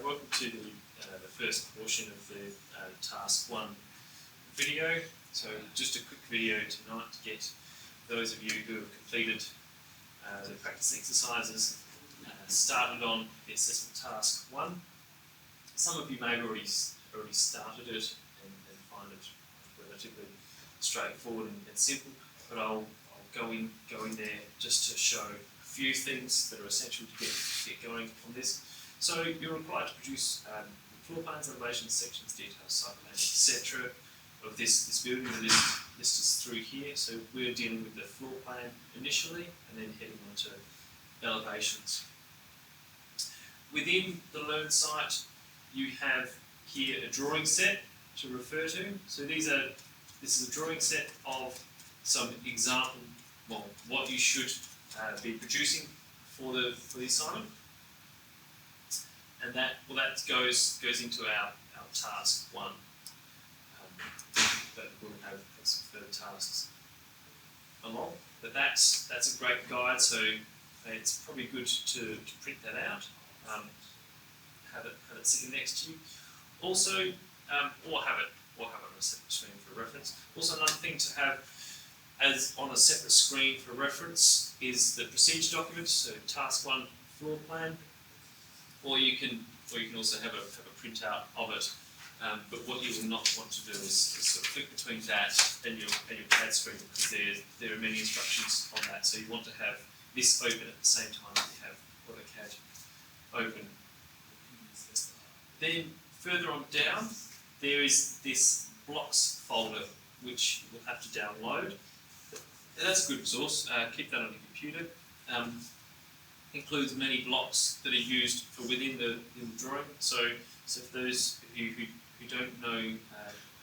welcome to the first portion of the Task 1 video. So just a quick video tonight to get those of you who have completed the practice exercises started on the assessment Task 1. Some of you may have already started it and find it relatively straightforward and simple, but I'll go in there just to show a few things that are essential to get going on this. So you're required to produce floor plans, elevations, sections, details, site plans, etc. of this building. The list is through here. So we're dealing with the floor plan initially and then heading on to elevations. Within the Learn site, you have here a drawing set to refer to. So this is a drawing set of some example, what you should be producing for the assignment. And that goes into our Task 1. But we'll have some further tasks along. But that's a great guide, so it's probably good to print that out. Have it sitting next to you. Also, or have it on a separate screen for reference. Also, another thing to have as on a separate screen for reference is the procedure document, so Task 1 floor plan. Or you can also have a printout of it. But what you will not want to do is sort of flick between that and your CAD screen, because there are many instructions on that. So you want to have this open at the same time that you have AutoCAD open. Then further on down, there is this blocks folder which you will have to download. And that's a good resource. Keep that on your computer. Includes many blocks that are used for within the drawing. So for those of you who don't know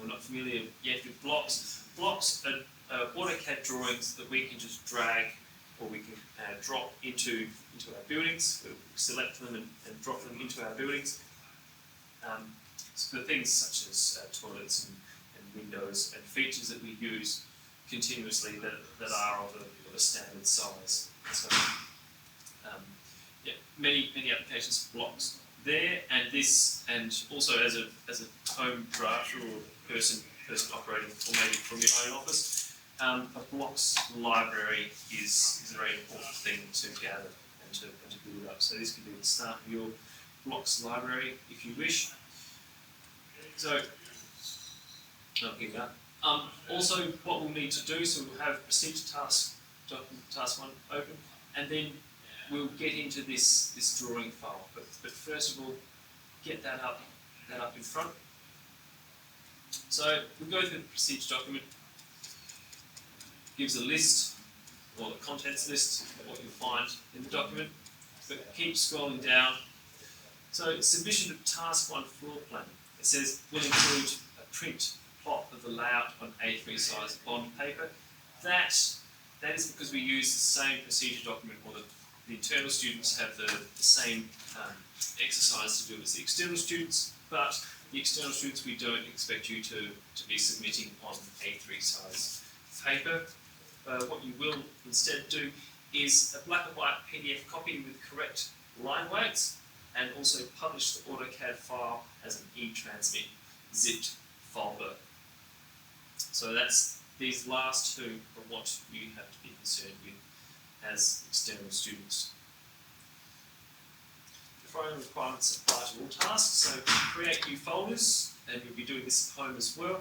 or not familiar yet with blocks are AutoCAD drawings that we can just drag or we can drop into our buildings. We'll select them and drop them into our buildings. So for things such as toilets and windows and features that we use continuously that are of a standard size. So many applications for blocks there, and this, and also as a home drafter or person operating, or maybe from your own office, a blocks library is a very important thing to gather and to build up. So this can be the start of your blocks library if you wish. So I'll give that. Also, what we'll need to do, so we'll have procedure task 1 open, and then we'll get into this drawing file. But first of all, get that up in front. So we'll go through the procedure document. Gives a list, or the contents list of what you'll find in the document. But keep scrolling down. So submission of Task 1 floor plan. It says will include a print plot of the layout on A3 size bond paper. That is because we use the same procedure document, or the internal students have the same exercise to do as the external students, but the external students we don't expect you to be submitting on A3 size paper. What you will instead do is a black and white PDF copy with correct line weights, and also publish the AutoCAD file as an e-transmit zipped folder. So these last two are what you have to be concerned with as external students. The following requirements apply to all tasks. So create new folders, and you'll be doing this at home as well.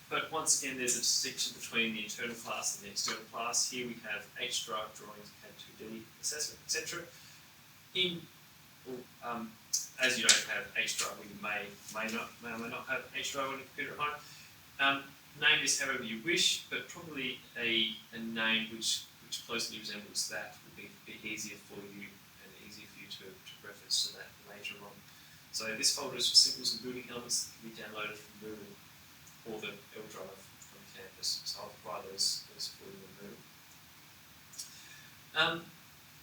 But once again, there's a distinction between the internal class and the external class. Here we have H-Drive drawings, Cad2d assessment, etc. As you don't have H-Drive, or you may or may not have H-Drive on your computer at home. Name this however you wish, but probably a name which closely resembles that would be easier for you and easier for you to reference to that later on. So this folder is for symbols and building elements that can be downloaded from Moodle or the L drive from campus. So I'll provide those for you in Moodle.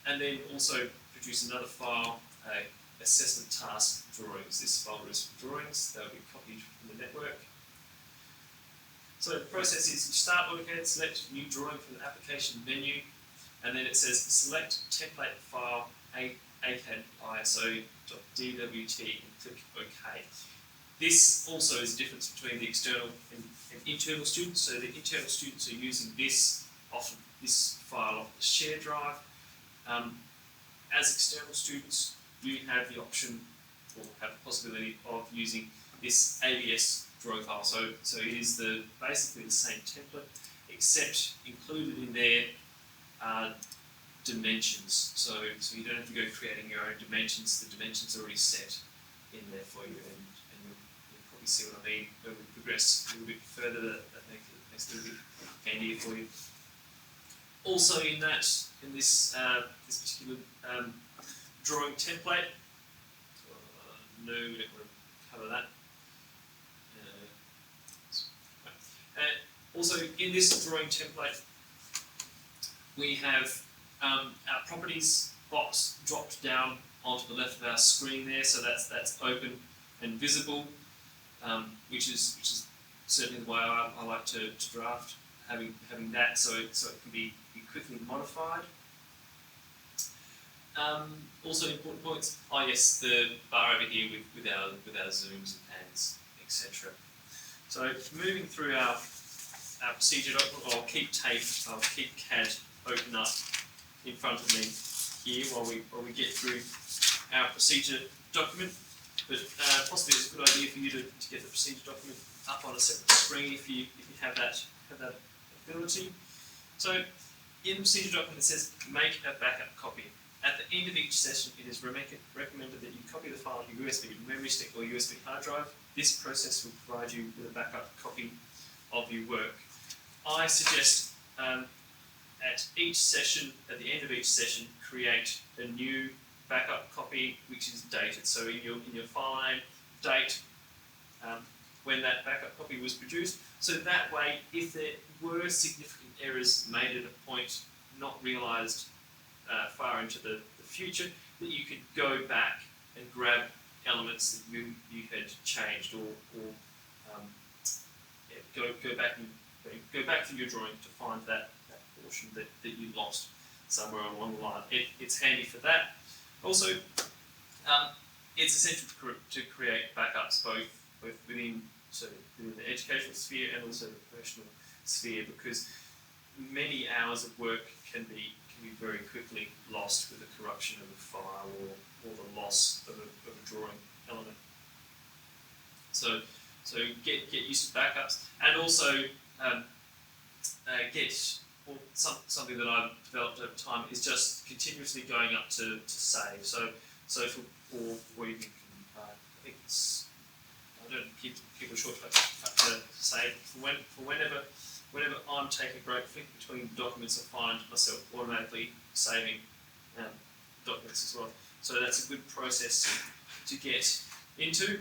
And then also produce another file, assessment task drawings. This folder is for drawings. They'll be copied from the network. So the process is you start AutoCAD, select new drawing from the application menu, and then it says select template file ACAD ISO CAD2dTask1 and click OK. This also is a difference between the external and internal students. So the internal students are using this, often this file off the share drive. As external students, you have the option or have the possibility of using this ABS drawing file. So it is basically the same template, except included in there are dimensions. So you don't have to go creating your own dimensions. The dimensions are already set in there for you, and you'll probably see what I mean when we progress a little bit further. That makes it a little bit handier for you. Also in this particular drawing template, no, we don't want to cover that. Also in this drawing template, we have our properties box dropped down onto the left of our screen there, so that's open and visible, which is certainly the way I like to draft, having that so it can be quickly modified. Also important points. Oh yes, the bar over here with our zooms and pans, etc. So moving through our procedure document, I'll keep CAD open up in front of me here while we get through our procedure document. But possibly it's a good idea for you to get the procedure document up on a separate screen if you have that ability. So in the procedure document it says make a backup copy. At the end of each session, it is recommended that you copy the file to your USB memory stick or USB hard drive. This process will provide you with a backup copy of your work. I suggest at the end of each session, create a new backup copy which is dated. So in your file name, date when that backup copy was produced. So that way, if there were significant errors made at a point not realised far into the future, that you could go back and grab elements that you had changed, or go back through your drawing to find that portion that you lost somewhere along the line. It's handy for that. Also, it's essential to create backups both within the educational sphere and also the professional sphere, because many hours of work can be very quickly lost with the corruption of a file or the loss of a drawing element. So get used to backups, and also something that I've developed over time is just continuously going up to save. So for you can I think I don't keep a shortcut to save for whenever I'm taking a break, flick between documents, I find myself automatically saving documents as well. So that's a good process to get into.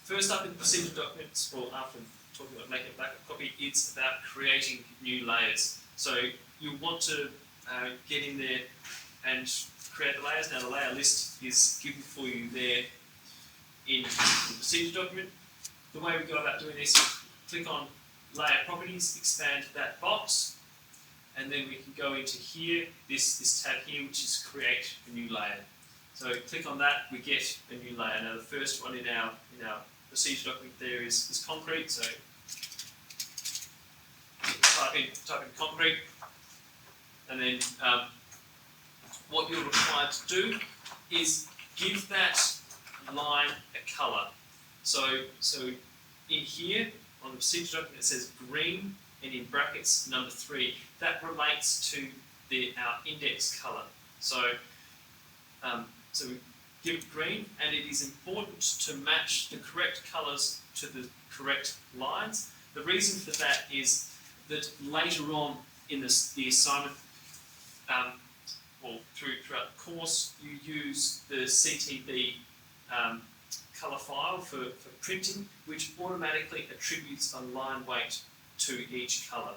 First up in the procedure documents, well, after talking about making a backup copy, it's about creating new layers. So you want to get in there and create the layers. Now the layer list is given for you there in the procedure document. The way we go about doing this is click on layer properties, expand that box, and then we can go into here, this tab here, which is create a new layer. So click on that, we get a new layer. Now the first one in our procedure document there is concrete, so type in concrete, and then what you're required to do is give that line a colour. So in here on the procedure document it says green, and in brackets number 3. That relates to our index colour. So we give it green, and it is important to match the correct colours to the correct lines. The reason for that is that later on in the assignment, throughout the course, you use the CTB colour file for printing, which automatically attributes a line weight to each colour.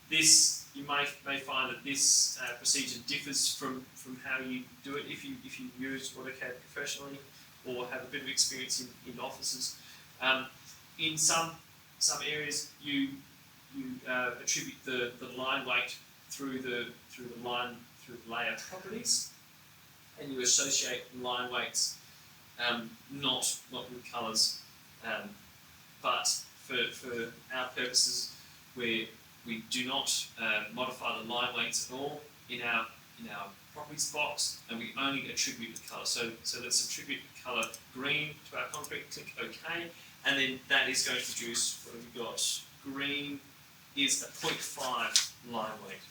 This, you may find that this procedure differs from how you do it if you use AutoCAD professionally or have a bit of experience in offices. In some areas, you attribute the line weight through the layer properties. and you associate line weights, not with colours, but for our purposes, we do not modify the line weights at all in our properties box, and we only attribute the colour. So let's attribute the colour green to our concrete. Click OK, and then that is going to produce, what have we got? Green is a 0.5 line weight.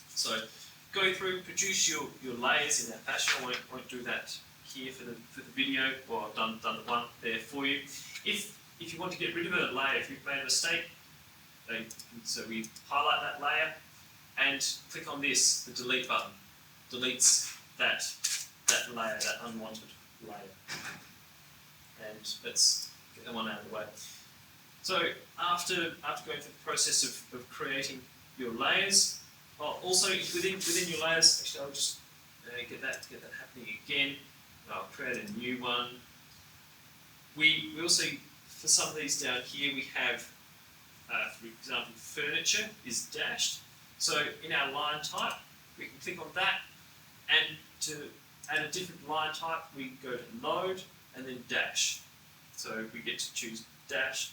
So go through, produce your layers in that fashion. I won't do that here for the video. Well, I've done the one there for you. If you want to get rid of a layer, if you've made a mistake, so we highlight that layer and click on this, the delete button. Deletes that layer, that unwanted layer. And let's get that one out of the way. So after going through the process of creating your layers, also within your layers, actually I'll just get that happening again. I'll create a new one. We also, for some of these down here, we have, for example, furniture is dashed. So in our line type, we can click on that, and to add a different line type, we go to load and then dash. So we get to choose dash.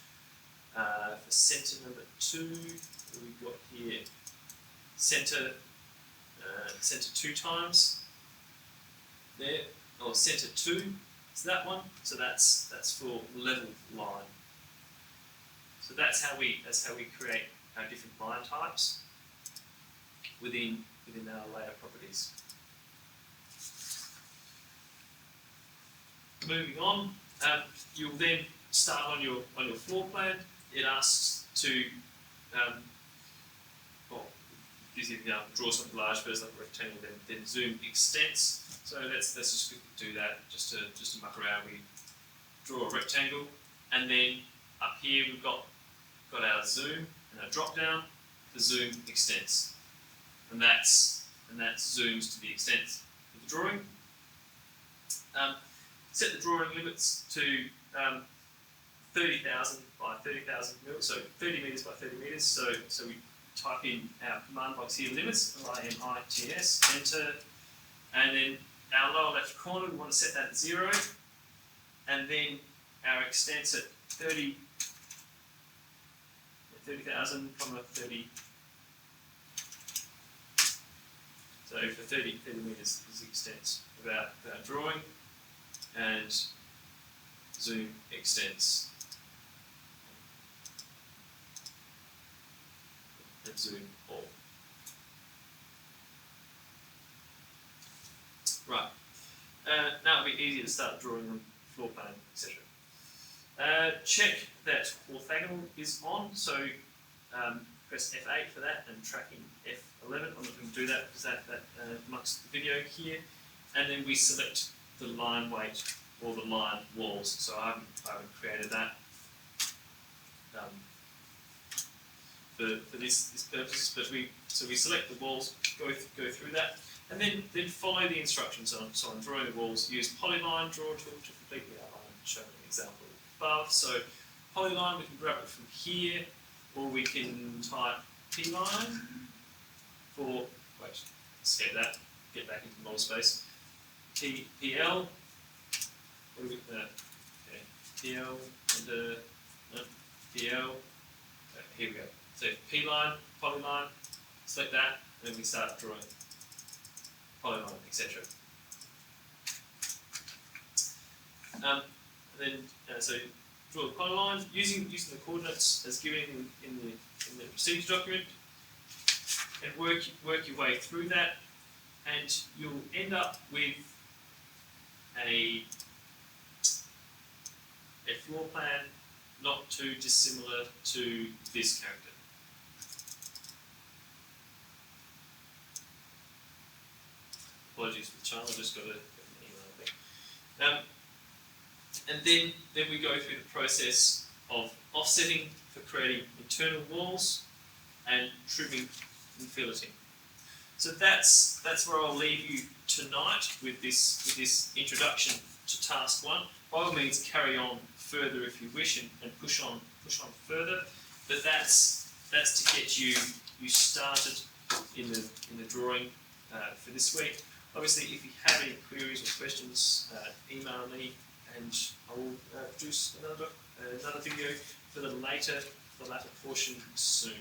For center number 2, what have we got here? Center 2 times there, or center 2 is that one. So that's for level line. So that's how we create our different line types within our layer properties. Moving on, you'll then start on your floor plan. It asks to draw something large first, like a rectangle, then zoom extents. So let's just do that just to muck around. We draw a rectangle, and then up here we've got our zoom and our drop down. The zoom extents, and that zooms to the extent of the drawing. Set the drawing limits to 30,000 by 30,000 mils, so 30 meters by 30 meters. So we type in our command box here, limits, limits, enter, and then our lower left corner, we want to set that at 0, and then our extents at 30,000, 30. So for 30 meters is the extents of our drawing, and zoom extents, and zoom all. Right. Now it'll be easier to start drawing the floor plan, etc. Check that orthogonal is on, so press F8 for that, and tracking F11. I'm not going to do that because that mucks the video here. And then we select the line weight or the line walls. So I haven't created that for this purpose, but we select the walls, go through that, and then follow the instructions. So I'm drawing the walls. Use polyline draw tool to complete the outline. Show an example above. So polyline, we can grab it from here, or we can type P-line for, wait, escape that, get back into model space. PL, what do we, okay, PL, and PL, okay, here we go. So P-line, polyline, select that, and then we start drawing polyline, etc. And then, so draw the polyline using the coordinates as given in the procedure document, and work your way through that, and you'll end up with a floor plan not too dissimilar to this character. Apologies for the channel, I just got an email thing. And then we go through the process of offsetting for creating internal walls and trimming and filleting. So that's where I'll leave you tonight with this introduction to task 1. By all means, carry on further if you wish, and push on further. But that's to get you started in the drawing for this week. Obviously, if you have any queries or questions, email me, and I will produce another video for the latter portion soon.